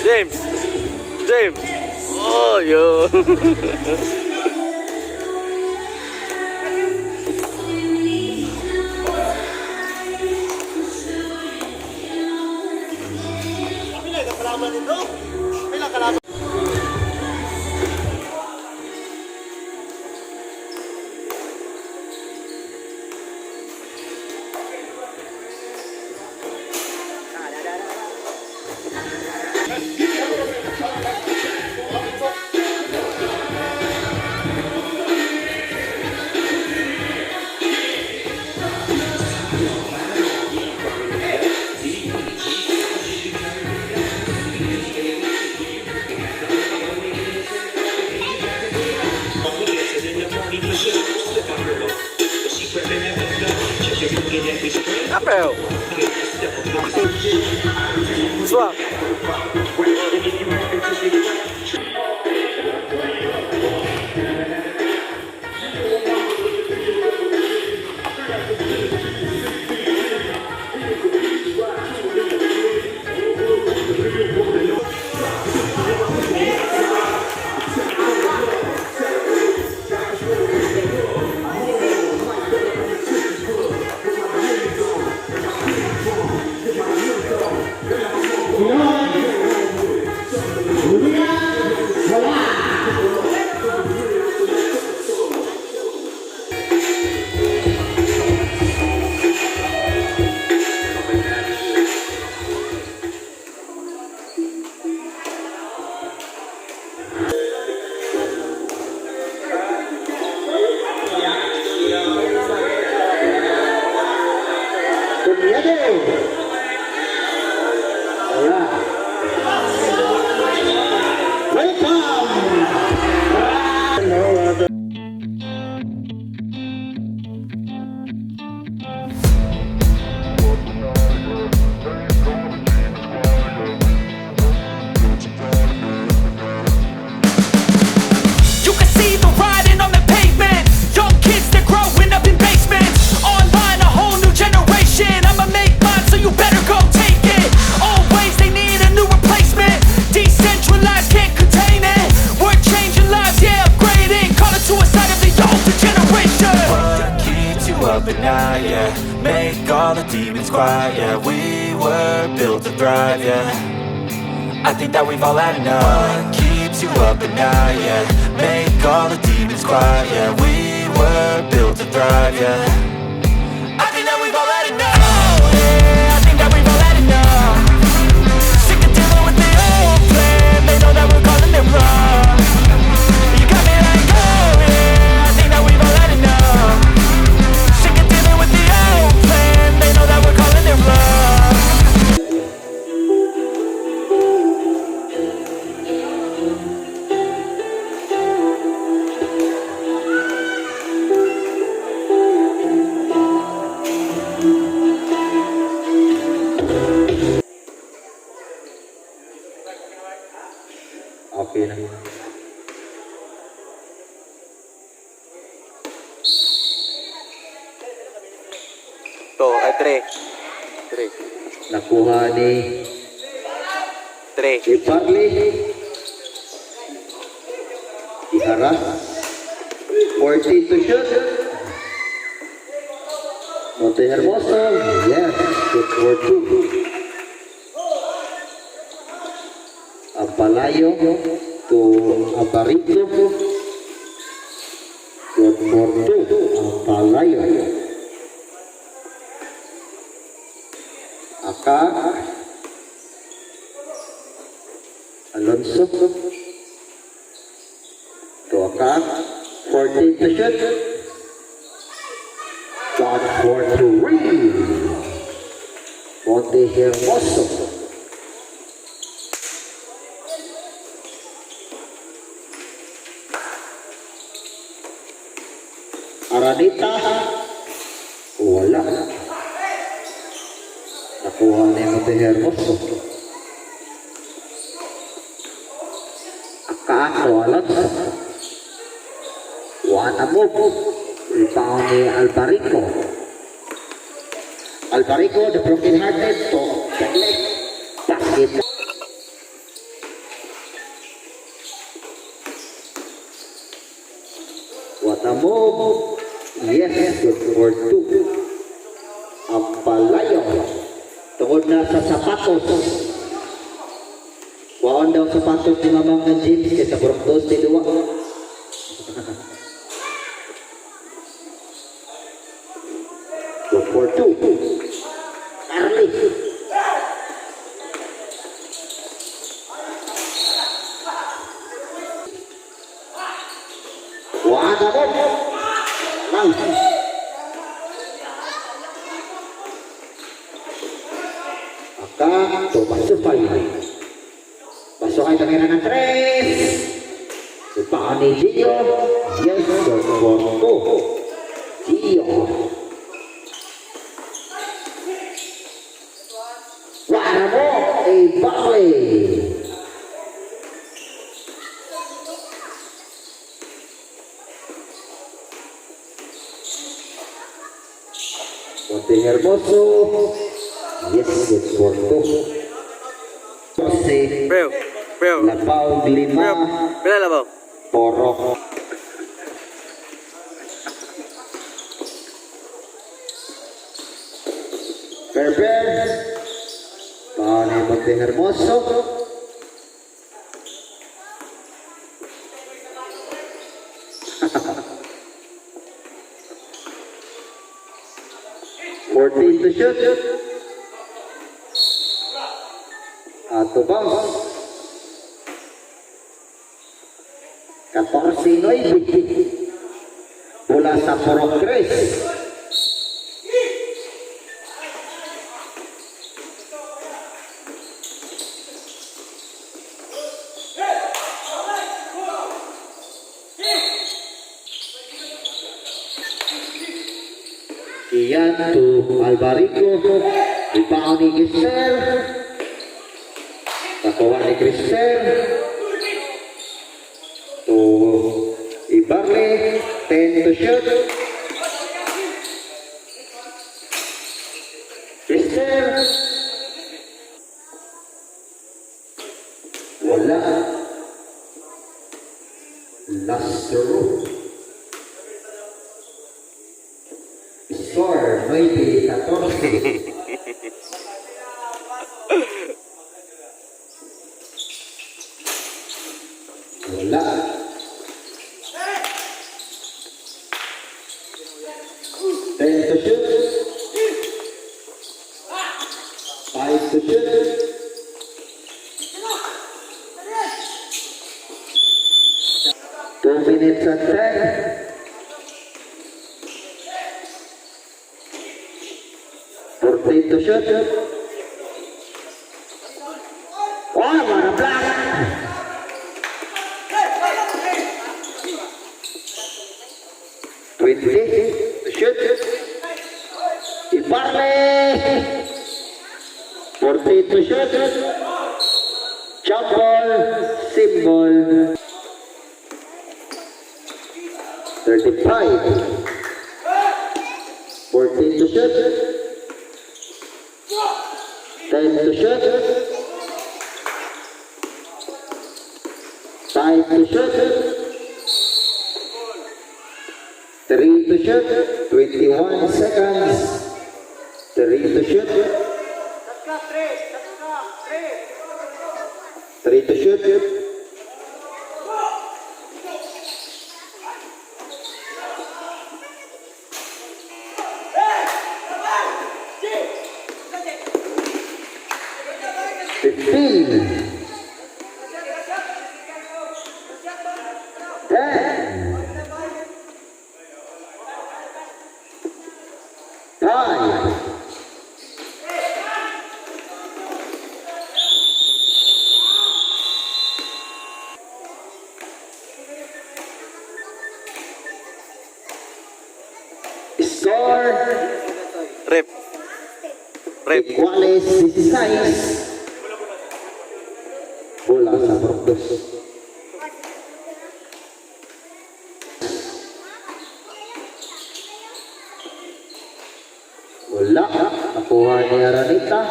James! James! Oh, yun! April. Swap. Make all the demons quiet, yeah. We were built to thrive, yeah. I think that we've all had enough. What keeps you up at night, yeah. Make all the demons quiet, yeah. We were built to thrive, yeah. I think that we've all had enough. Oh, yeah, I think that we've all had enough. Sick of dealing with the old plan. They know that we're calling it wrong. You got me like, oh yeah, I think that we've all had enough. Sick of dealing with the old plan. They know that we're calling it wrong. Okay na. To, ay 3. Nakuha ni 3. Iparli. Iharas. 40 to shoot. Monte Hermoso. Yes. Good for 2. Ampalayo to Aparicio. Good for 2. Ampalayo. Aka. Alonso. To Aka. 14 to shoot. Shot for 3. Monte Hermoso. Aranita. Wala. Nakuha ni Monte Hermoso. Akato Alonso. One move. Rebound ni Alvarico. Alvarico, the broken hearted to Basket. a move. Yes, good for 2. Ang palayo. Tungod na sa sapatos. Waon daw sapatos ni Mamang ng jeans kaysa Purok 2 si Duwa. Good for 2. Early. Wada mo. Lang. Maka, tumasupay. Pasok ay kamera ng 3. Supaan ni Gio. Yes, good for 2. Gio. Wada mo. Ibali. Konting hermoso. Yes, good for 2. Bro. Lapaw 5. Pila labaw? Purok. Berber. Paano yung konting hermoso? Fourteen to shoot. To bounce. 14-9. Mula sa Purok 3. Iyan to Alvarico. Ipaon ni Giselle. Nakuha ni Cristel. To Ibarle. 10 to shoot. Cristel. Wala. Last row. Score, 9-14. Wala. Ten to shoot. 5 to shoot. Two minutes and 10. 14 to shoot. Oh, mana black. 20 to shoot. Ibarle. 40 to shoot. Jump ball. Symbol. 35. 14 to shoot. 10 to shoot. 5 to shoot. 3 to shoot. 21 seconds. 3 to shoot. 3 to shoot. 15. 10. 5. Score. Rep. Iguales 16. Bola sa Purok 2. Wala. Nakuha ni Aranita.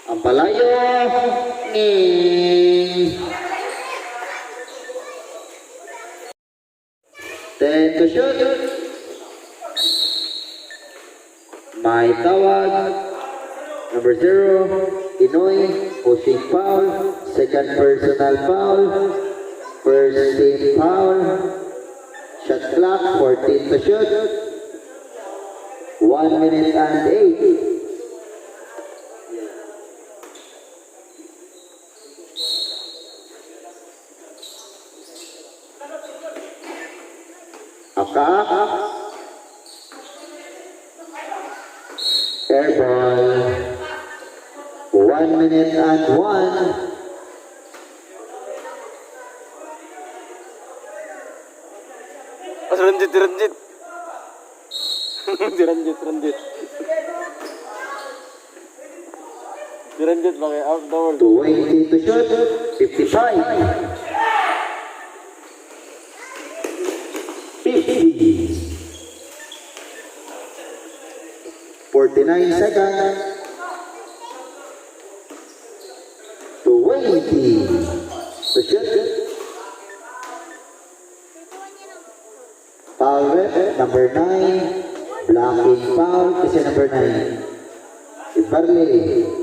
Ang palayo ni to shoot. May tawag. Number 0, Pinoy, pushing foul. Second personal foul. First team foul. Shot clock, 14 to shoot. 1 minute and 8. Akak. Air ball. 1 minute and 1. Mas Ranjit. Ranjit. Si Ranjit pakai outdoor. 20 to shoot. 55. 50. 49 seconds. 20 to shoot. Foul rep, number 9. Blocking foul kasi number 9. Si Barley.